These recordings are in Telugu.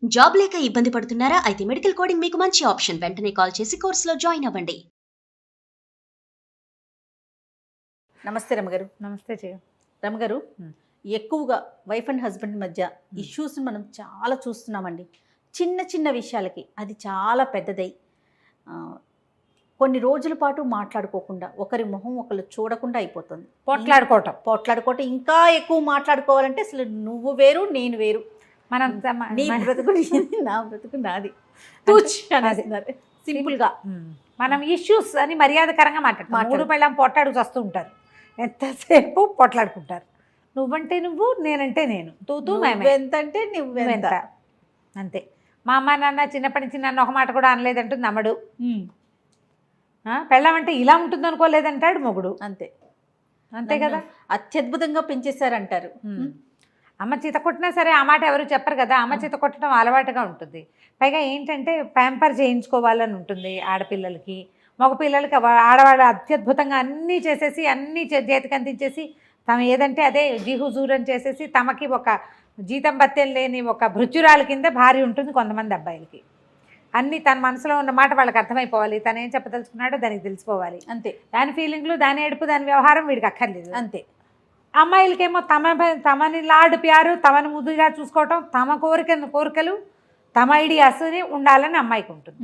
జాబ్ లేక ఇబ్బంది పడుతున్నారా? అయితే మెడికల్ కోడింగ్ మీకు మంచి ఆప్షన్. వెంటనే కాల్ చేసి కోర్సులో జాయిన్ అవ్వండి. నమస్తే రమగారు. నమస్తే జయ. రమగారు, ఎక్కువగా వైఫ్ అండ్ హస్బెండ్ మధ్య ఇష్యూస్ని మనం చాలా చూస్తున్నామండి. చిన్న చిన్న విషయాలకి అది చాలా పెద్దదై కొన్ని రోజుల పాటు మాట్లాడుకోకుండా, ఒకరి మొహం ఒకరు చూడకుండా అయిపోతుంది. పోట్లాడుకోవటం ఇంకా ఎక్కువ మాట్లాడుకోవాలంటే అసలు నువ్వు వేరు నేను వేరు, మనం నీ బ్రతుకు నా బ్రతుకు నాది, సింపుల్గా మనం ఇష్యూస్ అని మర్యాదకరంగా మాట్లాడతాం. మూడు పెళ్ళాం పోట్లాడుకు వస్తూ ఉంటారు, ఎంతసేపు పోట్లాడుకుంటారు. నువ్వంటే నువ్వు, నేనంటే నేను, తూతూ ఎంతంటే నువ్వెంత, అంతే. మా అమ్మ నాన్న చిన్నప్పటి నుంచి నన్ను ఒక మాట కూడా అనలేదంటుంది నమ్మడు. పెళ్ళం అంటే ఇలా ఉంటుంది అనుకోలేదంటాడు మొగుడు. అంతే అంతే కదా. అత్యద్భుతంగా పెంచేశారంటారు. అమ్మ చేత కొట్టినా సరే ఆ మాట ఎవరు చెప్పరు కదా. అమ్మ చేత కొట్టడం అలవాటుగా ఉంటుంది. పైగా ఏంటంటే ప్యాంపర్ చేయించుకోవాలని ఉంటుంది ఆడపిల్లలకి. మగపిల్లలకి ఆడవాళ్ళు అత్యద్భుతంగా అన్నీ చేసేసి అన్నీ చేతికి అందించేసి తమ ఏదంటే అదే జీహుజూరని చేసేసి తమకి ఒక జీతం బత్తెం లేని ఒక భృత్యురాల కింద భార్య ఉంటుంది కొంతమంది అబ్బాయిలకి. అన్నీ తన మనసులో ఉన్న మాట వాళ్ళకి అర్థమైపోవాలి. తను ఏం చెప్పదలుచుకున్నాడో దానికి తెలిసిపోవాలి. అంతే. దాని ఫీలింగ్లు, దాని ఏడుపు, దాని వ్యవహారం వీడికి అక్కర్లేదు. అంతే. అమ్మాయిలకేమో తమని లాడు ప్యారు, తమని ముద్దుగా చూసుకోవటం, తమ కోరికలు తమ ఐడియాస్ని ఉండాలని అమ్మాయికి ఉంటుంది.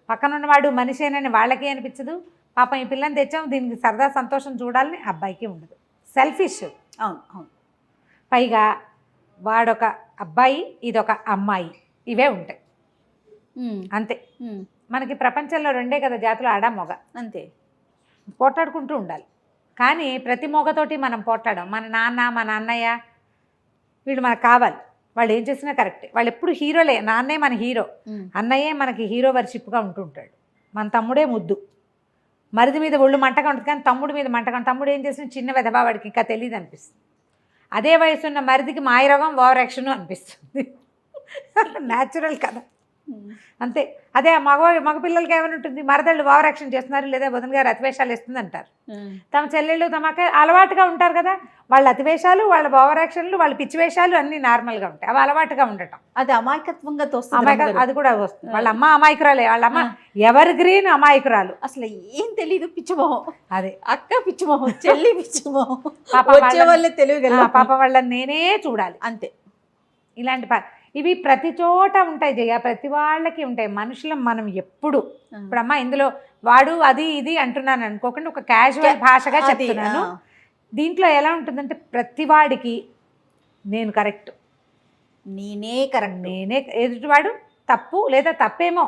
పక్కన ఉన్నవాడు మనిషేనని వాళ్ళకి అనిపించదు. పాపం ఈ పిల్లని తెచ్చాము దీనికి సరదా సంతోషం చూడాలని అబ్బాయికి ఉండదు. సెల్ఫిష్. అవును అవును. పైగా వాడొక అబ్బాయి, ఇదొక అమ్మాయి, ఇవే ఉంటాయి అంతే. మనకి ప్రపంచంలో రెండే కదా జాతులు, ఆడ మొగ. అంతే. పోట్లాడుకుంటూ ఉండాలి. కానీ ప్రతి మొగతోటి మనం పోట్లాడాం. మన నాన్న, మన అన్నయ్య వీళ్ళు మనకు కావాలి. వాళ్ళు ఏం చేసినా కరెక్టే. వాళ్ళు ఎప్పుడు హీరోలే. నాన్నే మన హీరో, అన్నయ్యే మనకి హీరో వర్షిప్గా ఉంటుంటాడు. మన తమ్ముడే ముద్దు. మరిది మీద ఒళ్ళు మంటగా ఉంటుంది కానీ తమ్ముడి మీద మంటగా. తమ్ముడు ఏం చేసిన చిన్న వెధవా, వాడికి ఇంకా తెలియదు అనిపిస్తుంది. అదే వయసు ఉన్న మరిదికి మాయరోగం, ఓవర్ యాక్షన్ అనిపిస్తుంది. న్యాచురల్ కదా. అంతే. అదే మగపిల్లలకి ఏమైనా ఉంటుంది, మరదళ్ళు ఓవర్ యాక్షన్ చేస్తున్నారు లేదా బుధన్ గారు అతివేషాలు ఇస్తుంది అంటారు. తమ చెల్లెళ్ళు తమకి అలవాటుగా ఉంటారు కదా, వాళ్ళ అతివేషాలు, వాళ్ళ ఓవర్ యాక్షన్లు, వాళ్ళ పిచ్చి వేషాలు అన్నీ నార్మల్గా ఉంటాయి. అవి అలవాటుగా ఉండటం, అది అమాయకత్వంగా అది కూడా వస్తుంది. వాళ్ళ అమ్మ అమాయకురాలే. వాళ్ళ అమ్మ ఎవర్ గ్రీన్ అమాయకురాలు, అసలు ఏం తెలియదు, పిచ్చిమోహం. అదే అక్క పిచ్చిమోహం, చెల్లి పిచ్చిమోహం, పాప వాళ్ళని నేనే చూడాలి. అంతే. ఇలాంటి ఇవి ప్రతి చోట ఉంటాయి జయ, ప్రతి వాళ్ళకి ఉంటాయి. మనుషులం మనం ఎప్పుడు. ఇప్పుడమ్మా ఇందులో వాడు అది ఇది అంటున్నాను అనుకోకుండా ఒక క్యాజువల్ భాషగా చెప్తున్నాను. దీంట్లో ఎలా ఉంటుందంటే ప్రతి వాడికి నేను కరెక్ట్, నేనే కరెక్ట్, నేనే ఎదుటివాడు తప్పు లేదా తప్పేమో,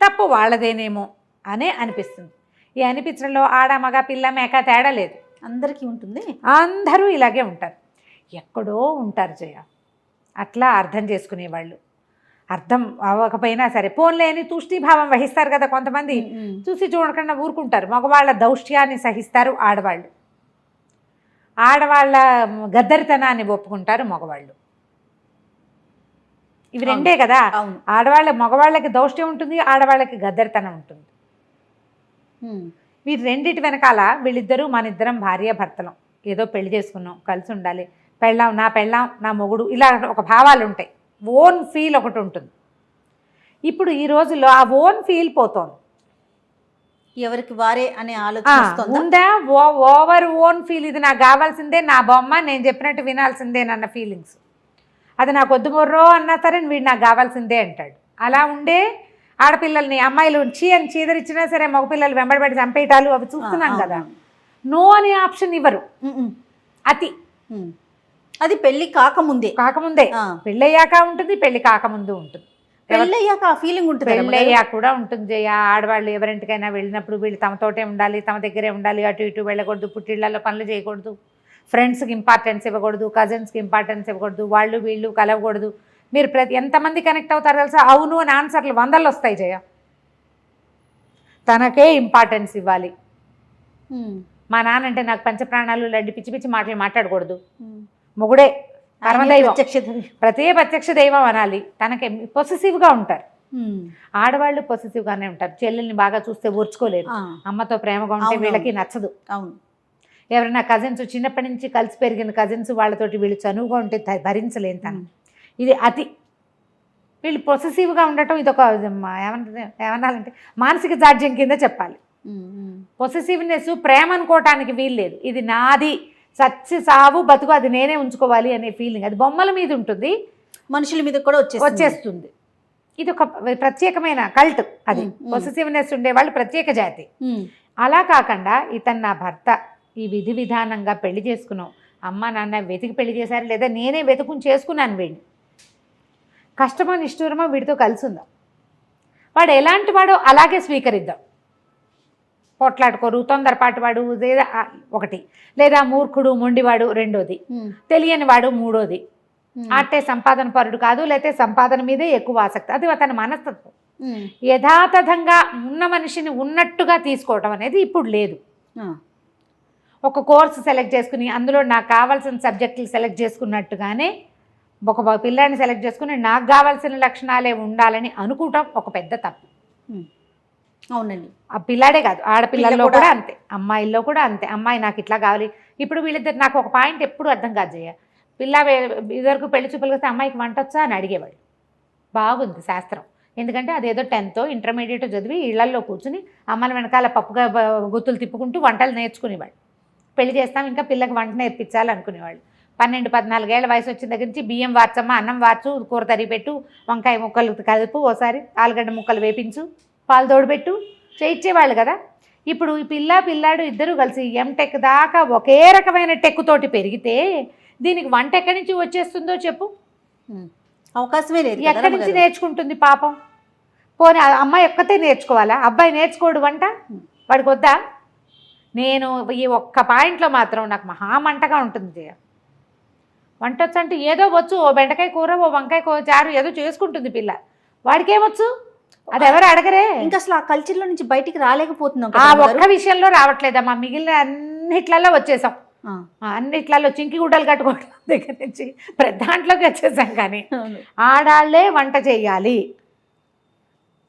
తప్పు వాళ్ళదేనేమో అనే అనిపిస్తుంది. ఈ అనిపించడంలో ఆడ మగ పిల్ల మేక తేడా లేదు, అందరికీ ఉంటుంది. అందరూ ఇలాగే ఉంటారు. ఎక్కడో ఉంటారు జయ అట్లా అర్థం చేసుకునేవాళ్ళు. అర్థం అవ్వకపోయినా సరే పోన్లే అని తూష్ణీభావం వహిస్తారు కదా కొంతమంది. చూసి చూడకుండా ఊరుకుంటారు. మగవాళ్ళ దౌష్ట్యాన్ని సహిస్తారు ఆడవాళ్ళు. ఆడవాళ్ళ గద్దరితనాన్ని ఒప్పుకుంటారు మగవాళ్ళు. ఇవి రెండే కదా. మగవాళ్ళకి దౌష్ట్యం ఉంటుంది, ఆడవాళ్ళకి గద్దరితనం ఉంటుంది. వీరి రెండిటి వెనకాల వీళ్ళిద్దరూ మనిద్దరం భార్య భర్తలం, ఏదో పెళ్లి చేసుకున్నాం, కలిసి ఉండాలి, పెళ్ళాం నా మొగుడు, ఇలా ఒక భావాలు ఉంటాయి. ఓన్ ఫీల్ ఒకటి ఉంటుంది. ఇప్పుడు ఈ రోజుల్లో ఆ ఓన్ ఫీల్ పోతోంది. ఎవరికి వారే అనే ఆలోచన ఉందా? Over own feel. ఇది నాకు కావాల్సిందే, నా బొమ్మ, నేను చెప్పినట్టు వినాల్సిందేనన్న ఫీలింగ్స్. అది నాకు వద్దు మొర్రో అన్నా సరే వీడు నాకు కావాల్సిందే అంటాడు. అలా ఉండే ఆడపిల్లల్ని అమ్మాయిలు అని చీదరిచ్చినా సరే మగపిల్లలు వెంబడబడి చంపేయటాలు అవి చూస్తున్నాం కదా. నో అనే ఆప్షన్ ఇవ్వరు. అతి. అది పెళ్లి కాకముందే పెళ్ళయ్యాక ఉంటుంది, పెళ్లి కాకముందు ఉంటుంది. పెళ్ళయ్యాక ఆ ఫీలింగ్ ఉంటుంది, పెళ్ళయ్యాక కూడా ఉంటుంది. ఆడవాళ్ళు ఎవరింటికైనా వెళ్ళినప్పుడు వీళ్ళు తమతోటే ఉండాలి, తమ దగ్గరే ఉండాలి, అటు ఇటు వెళ్ళకూడదు, పుట్టిళ్లలో పనులు చేయకూడదు, ఫ్రెండ్స్కి ఇంపార్టెన్స్ ఇవ్వకూడదు, కజిన్స్కి ఇంపార్టెన్స్ ఇవ్వకూడదు, వాళ్ళు వీళ్ళు కలవకూడదు. మీరు ఎంతమంది కనెక్ట్ అవుతారో తెలుసా? అవును అని ఆన్సర్లు 100 వస్తాయి జయ. తనకే ఇంపార్టెన్స్ ఇవ్వాలి. మా నాన్న అంటే నాకు పంచప్రాణాలు లాంటి పిచ్చి పిచ్చి మాటలు మాట్లాడకూడదు. మొగుడే పరమదైవం, ప్రతి ప్రత్యక్ష దైవం అనాలి. తనకి పొసెసివ్గా ఉంటారు. ఆడవాళ్ళు పొసెసివ్గానే ఉంటారు. చెల్లెల్ని బాగా చూస్తే ఓర్చుకోలేరు, అమ్మతో ప్రేమగా ఉంటే వీళ్ళకి నచ్చదు. అవును. ఎవరైనా కజిన్స్, చిన్నప్పటి నుంచి కలిసి పెరిగిన కజిన్స్ వాళ్ళతోటి వీళ్ళు చనువుగా ఉంటే భరించలేని తను. ఇది అతి. వీళ్ళు పొసెసివ్గా ఉండటం ఇదొక ఏమన్నాలంటే మానసిక జాడ్యం కింద చెప్పాలి. పొసెసివ్నెస్ ప్రేమ అనుకోవటానికి వీల్లేదు. ఇది నాది, చచ్చి సావు బతుకు అది నేనే ఉంచుకోవాలి అనే ఫీలింగ్. అది బొమ్మల మీద ఉంటుంది, మనుషుల మీద కూడా వచ్చేస్తుంది. ఇది ఒక ప్రత్యేకమైన కల్ట్. అది పొసెసివ్నెస్ ఉండేవాళ్ళు ప్రత్యేక జాతి. అలా కాకుండా ఇతను నా భర్త, ఈ విధి విధానంగా పెళ్లి చేసుకున్నాం, అమ్మ నాన్న వెతికి పెళ్లి చేశారు లేదా నేనే వెతుకుని చేసుకున్నాను వీడిని, కష్టమో నిష్ఠూరమో వీడితో కలిసి ఉందాం, వాడు ఎలాంటి వాడో అలాగే స్వీకరిద్దాం. పోట్లాడుకోరు, తొందరపాటు వాడు లేదా ఒకటి, లేదా మూర్ఖుడు మొండివాడు రెండోది, తెలియని వాడు మూడోది, అంటే సంపాదన పరుడు కాదు, లేకపోతే సంపాదన మీదే ఎక్కువ ఆసక్తి, అది అతని మనస్తత్వం. యథాతథంగా ఉన్న మనిషిని ఉన్నట్టుగా తీసుకోవటం అనేది ఇప్పుడు లేదు. ఒక కోర్సు సెలెక్ట్ చేసుకుని అందులో నాకు కావాల్సిన సబ్జెక్టులు సెలెక్ట్ చేసుకున్నట్టుగానే ఒక పిల్లాడిని సెలెక్ట్ చేసుకుని నాకు కావాల్సిన లక్షణాలే ఉండాలని అనుకోవటం ఒక పెద్ద తప్పు. అవునండి. ఆ పిల్లాడే కాదు, ఆడపిల్లల్లో కూడా అంతే, అమ్మాయిల్లో కూడా అంతే. అమ్మాయి నాకు ఇట్లా కావాలి. ఇప్పుడు వీళ్ళిద్దరు నాకు ఒక పాయింట్ ఎప్పుడు అర్థం కాదు జయ. పిల్ల ఇదివరకు పెళ్లి చూపులు వస్తే అమ్మాయికి వంట వచ్చా అని అడిగేవాడు. బాగుంది శాస్త్రం, ఎందుకంటే అదేదో 10th ఇంటర్మీడియట్ చదివి ఇళ్లల్లో కూర్చుని అమ్మల వెనకాల పప్పుగా గుత్తులు తిప్పుకుంటూ వంటలు నేర్చుకునేవాడు. పెళ్లి చేస్తాం ఇంకా పిల్లకి వంట నేర్పించాలి అనుకునేవాళ్ళు. 12-14 ఏళ్ల వయసు వచ్చిన దగ్గర నుంచి బియ్యం వార్చమ్మ, అన్నం వార్చు, కూర తరి పెట్టు, వంకాయ ముక్కలు కలుపు, ఓసారి ఆలుగడ్డ ముక్కలు వేపించు, పాలు తోడుపెట్టు చేయించేవాళ్ళు కదా. ఇప్పుడు ఈ పిల్లాడు ఇద్దరు కలిసి ఎంటెక్ దాకా ఒకే రకమైన టెక్ తోటి పెరిగితే దీనికి వంట ఎక్కడి నుంచి వచ్చేస్తుందో చెప్పు? అవకాశమే లేదు. ఎక్కడి నుంచి నేర్చుకుంటుంది పాపం? పోనీ అమ్మాయి ఒక్కతే నేర్చుకోవాలా? అబ్బాయి నేర్చుకోడు వంట? వాడికి వద్దా? నేను ఈ ఒక్క పాయింట్లో మాత్రం నాకు మహామంటగా ఉంటుంది. వంట వచ్చు అంటే ఏదో వచ్చు, ఓ బెండకాయ కూర, ఓ వంకాయ చారు ఏదో చేసుకుంటుంది పిల్ల, వాడికేమొచ్చు? అది ఎవరు అడగరే. ఇంకా అసలు ఆ కల్చర్లో నుంచి బయటికి రాలేకపోతున్నాం. ఆ ఒక్క విషయంలో రావట్లేదమ్మా, మిగిలిన అన్నిట్లలో వచ్చేసాం. అన్నిట్లలో చింకి గుడ్డలు కట్టుకోవడం దగ్గర నుంచి దాంట్లోకి వచ్చేసాం. కానీ ఆడాళ్లే వంట చేయాలి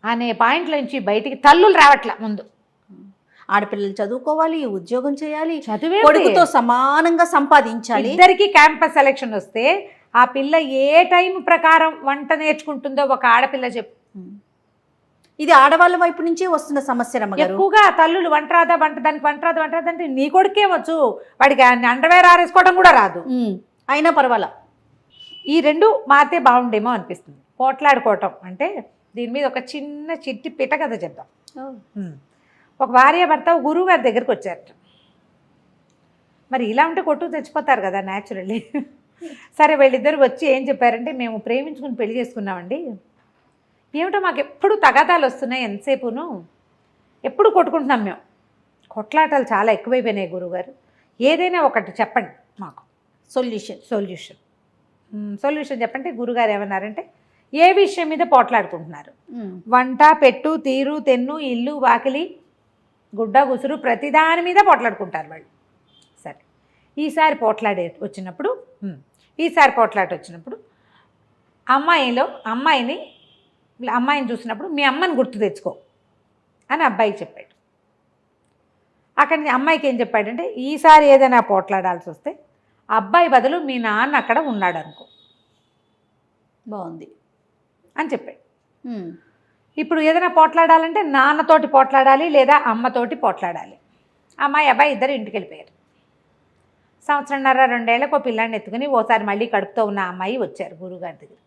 అనే పాయింట్ల నుంచి బయటికి తల్లులు రావట్లే. ముందు ఆడపిల్లలు చదువుకోవాలి, ఉద్యోగం చేయాలి, చదివే కొడుకుతో సమానంగా సంపాదించాలి. ఇద్దరికి క్యాంపస్ సెలెక్షన్ వస్తే ఆ పిల్ల ఏ టైం ప్రకారం వంట నేర్చుకుంటుందో ఒక ఆడపిల్ల చెప్పు. ఇది ఆడవాళ్ళ వైపు నుంచే వస్తున్న సమస్య రమ్మగారు. ఎక్కువగా తల్లులు వంట రాదా, దానికి వంట రాదా అంటే నీ కొడుకే వచ్చు, వాడికి అండర్వేర్ ఆరేసుకోవడం కూడా రాదు, అయినా పర్వాలా. ఈ రెండు మారితే బాగుండేమో అనిపిస్తుంది. పోట్లాడుకోవటం అంటే దీని మీద ఒక చిన్న చిట్టి పిట కథ చెప్దాం. ఒక భార్య భర్త గురువు గారి దగ్గరికి వచ్చారట. మరి ఇలా ఉంటే కొట్టుకు తెచ్చిపోతారు కదా న్యాచురల్లీ. సరే వీళ్ళిద్దరు వచ్చి ఏం చెప్పారంటే, మేము ప్రేమించుకుని పెళ్లి చేసుకున్నామండి, ఏమిటో మాకు ఎప్పుడు తగాదాలు వస్తున్నాయి, ఎంతసేపును ఎప్పుడు కొట్టుకుంటున్నాం మేము, కొట్లాటలు చాలా ఎక్కువైపోయినాయి గురువుగారు, ఏదైనా ఒకటి చెప్పండి మాకు సొల్యూషన్ చెప్పంటే గురుగారు ఏమన్నారంటే, ఏ విషయం మీద పోట్లాడుకుంటున్నారు? వంట పెట్టు తీరు తెన్ను ఇల్లు వాకిలి గుడ్డ గుసురు ప్రతిదాని మీద పోట్లాడుకుంటారు వాళ్ళు. సరే, ఈసారి పోట్లాట వచ్చినప్పుడు అమ్మాయిని చూసినప్పుడు మీ అమ్మని గుర్తు తెచ్చుకో అని అబ్బాయికి చెప్పాడు. అక్కడి నుంచి అమ్మాయికి ఏం చెప్పాడంటే, ఈసారి ఏదైనా పోట్లాడాల్సి వస్తే అబ్బాయి బదులు మీ నాన్న అక్కడ ఉన్నాడు అనుకో, బాగుంది అని చెప్పాడు. ఇప్పుడు ఏదైనా పోట్లాడాలంటే నాన్నతోటి పోట్లాడాలి లేదా అమ్మతోటి పోట్లాడాలి. అబ్బాయి ఇద్దరు ఇంటికి వెళ్ళిపోయారు. 1.5-2 ఏళ్ళకు ఒక పిల్లాన్ని ఎత్తుకుని ఓసారి మళ్ళీ కడుపుతో ఉన్న అమ్మాయి వచ్చారు గురువుగారి దగ్గరికి.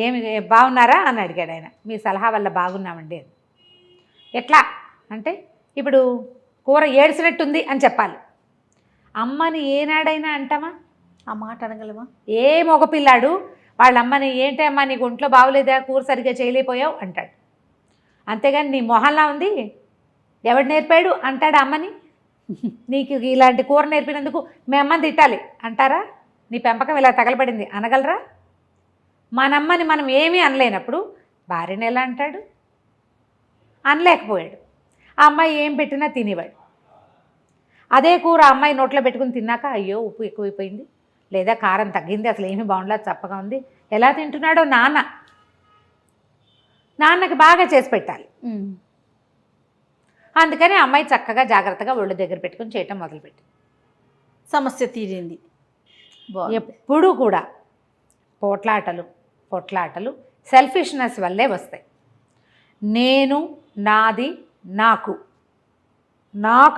ఏమి బాగున్నారా అని అడిగాడు ఆయన. మీ సలహా వల్ల బాగున్నామండి అని. ఎట్లా అంటే, ఇప్పుడు కూర ఏడ్చినట్టుంది అని చెప్పాలి. అమ్మని ఏనాడైనా అంటామా? ఆ మాట అనగలమా? ఏ మగపిల్లాడు వాళ్ళ అమ్మని ఏంటి అమ్మా నీకు ఒంట్లో బాగోలేదా, కూర సరిగ్గా చేయలేకపోయావు అంటాడు. అంతేగాని నీ మొహల్లా ఉంది ఎవడు నేర్పాడు అంటాడు అమ్మని. నీకు ఇలాంటి కూర నేర్పినందుకు మీ అమ్మని తిట్టాలి అంటారా? నీ పెంపకం ఇలా తగలబడింది అనగలరా? మనమ్మని మనం ఏమీ అనలేనప్పుడు భార్యని ఎలా అంటాడు? అనలేకపోయాడు. ఆ అమ్మాయి ఏం పెట్టినా తినేవాడు. అదే కూర అమ్మాయి నోట్లో పెట్టుకుని తిన్నాక, అయ్యో ఉప్పు ఎక్కువైపోయింది లేదా కారం తగ్గింది, అసలు ఏమీ బాగుండలేదు, చప్పగా ఉంది, ఎలా తింటున్నాడో నాన్నకి బాగా చేసి పెట్టాలి. అందుకని అమ్మాయి చక్కగా జాగ్రత్తగా ఒళ్ళు దగ్గర పెట్టుకుని చేయటం మొదలుపెట్టి సమస్య తీరింది. ఎప్పుడూ కూడా పోట్లాటలు కొట్లాటలు సెల్ఫిష్నెస్ వల్లే వస్తాయి. నేను, నాది, నాకు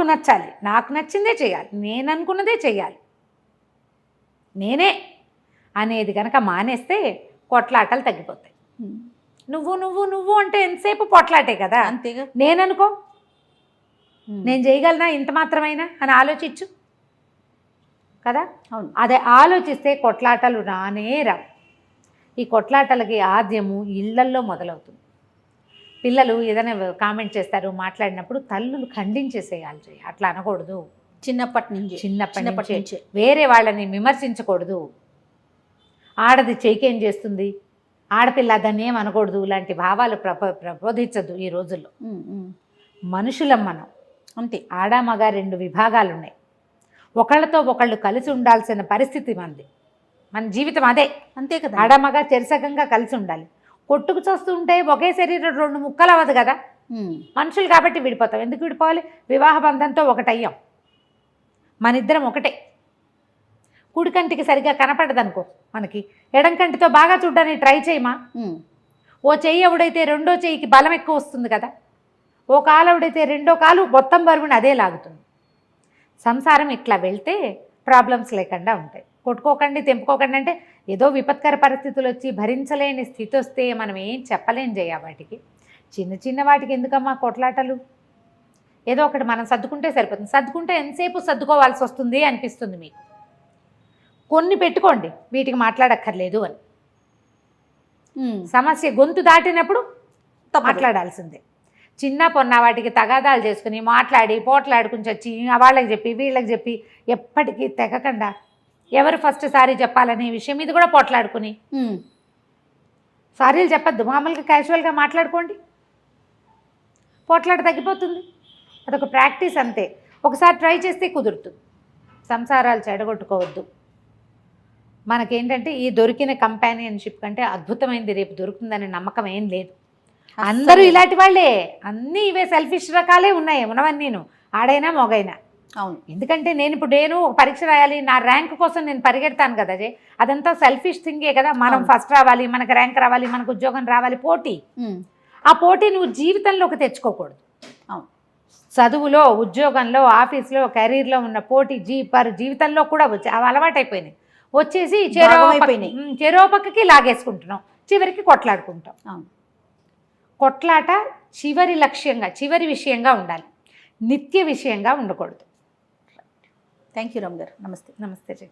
నచ్చాలి, నాకు నచ్చిందే చేయాలి, నేను అనుకున్నదే చేయాలి, నేనే అనేది కనుక మానేస్తే కొట్లాటలు తగ్గిపోతాయి. నువ్వు నువ్వు నువ్వు అంటే ఎంతసేపు పొట్లాటే కదా. అంతేగా. నేననుకో నేను చేయగలనా ఇంత మాత్రమైనా అని ఆలోచించు కదా. అవును. అదే ఆలోచిస్తే కొట్లాటలు రానే రావు. ఈ కొట్లాటలకి ఆద్యము ఇళ్లల్లో మొదలవుతుంది. పిల్లలు ఏదైనా కామెంట్ చేస్తారు, మాట్లాడినప్పుడు తల్లులు ఖండించేసేయాలి. అట్లా అనకూడదు. చిన్నప్పటి నుంచి వేరే వాళ్ళని విమర్శించకూడదు. ఆడది చేకేం చేస్తుంది, ఆడపిల్ల దాన్ని ఏం అనకూడదు, ఇలాంటి భావాలు ప్రబోధించదు ఈ రోజుల్లో. మనుషులం మనం, అంతే. ఆడ మగ 2 విభాగాలు ఉన్నాయి. ఒకళ్ళతో ఒకళ్ళు కలిసి ఉండాల్సిన పరిస్థితి మనది, మన జీవితం అదే. అంతే కదా. ఆడ మగ చెరసకంగా కలిసి ఉండాలి. కొట్టుకు చూస్తుంటే ఒకే శరీరం 2 ముక్కలు అవ్వదు కదా. మనుషులు కాబట్టి విడిపోతాం. ఎందుకు విడిపోవాలి? వివాహ బంధంతో ఒకటయ్యాం. మన ఇద్దరం ఒకటే. కుడి కంటికి సరిగ్గా కనపడదనుకో మనకి, ఎడం కంటితో బాగా చూడడానికి ట్రై చేయమా. ఓ చెయ్యి ఎవడైతే రెండో చెయ్యికి బలం ఎక్కువ వస్తుంది కదా. ఓ కాలు ఎవడైతే రెండో కాలు మొత్తం బరువుని అదే లాగుతుంది. సంసారం ఇట్లా వెళ్తే ప్రాబ్లమ్స్ లేకుండా ఉంటాయి. కొట్టుకోకండి, తెంపుకోకండి అంటే ఏదో విపత్కర పరిస్థితులు వచ్చి భరించలేని స్థితి వస్తే మనం ఏం చెప్పలేం చేయ. వాటికి చిన్న చిన్న వాటికి ఎందుకమ్మా కొట్లాటలు? ఏదో ఒకటి మనం సర్దుకుంటే సరిపోతుంది. సర్దుకుంటే ఎంతసేపు సర్దుకోవాల్సి వస్తుంది అనిపిస్తుంది మీకు. కొన్ని పెట్టుకోండి, వీటికి మాట్లాడక్కర్లేదు అని. సమస్య గొంతు దాటినప్పుడు మాట్లాడాల్సిందే. చిన్న పొన్న వాటికి తగాదాలు చేసుకుని మాట్లాడి పోట్లాడుకుని వచ్చి వాళ్ళకి చెప్పి వీళ్ళకి చెప్పి ఎప్పటికీ తెగకుండా ఎవరు ఫస్ట్ సారీ చెప్పాలనే విషయం మీద కూడా పోట్లాడుకుని సారీలు చెప్పద్దు, మామూలుగా క్యాజువల్గా మాట్లాడుకోండి, పోట్లాట తగ్గిపోతుంది. అదొక ప్రాక్టీస్ అంతే. ఒకసారి ట్రై చేస్తే కుదురుతుంది. సంసారాలు చెడగొట్టుకోవద్దు. మనకేంటంటే ఈ దొరికిన కంపానియన్షిప్ కంటే అద్భుతమైనది రేపు దొరుకుతుందనే నమ్మకం ఏం లేదు. అందరూ ఇలాంటి వాళ్ళే, అన్నీ ఇవే సెల్ఫిష్ రకాలే ఉన్నాయి ఉన్నవన్నీను, ఆడైనా మొగైనా. అవును. ఎందుకంటే నేను ఒక పరీక్ష రాయాలి, నా ర్యాంక్ కోసం నేను పరిగెడతాను కదా. అదంతా సెల్ఫిష్ థింగే కదా. మనం ఫస్ట్ రావాలి, మనకు ర్యాంక్ రావాలి, మనకు ఉద్యోగం రావాలి, పోటీ. ఆ పోటీ నువ్వు జీవితంలోకి తెచ్చుకోకూడదు. చదువులో, ఉద్యోగంలో, ఆఫీస్లో, కెరీర్లో ఉన్న పోటీ జీవితంలో కూడా అవి అలవాటైపోయినాయి. వచ్చేసి చెరో పక్కకి లాగేసుకుంటున్నాం, చివరికి కొట్లాడుకుంటాం. కొట్లాట చివరి లక్ష్యంగా, చివరి విషయంగా ఉండాలి, నిత్య విషయంగా ఉండకూడదు. థ్యాంక్ యూ రామ్ గారు. నమస్తే. నమస్తే.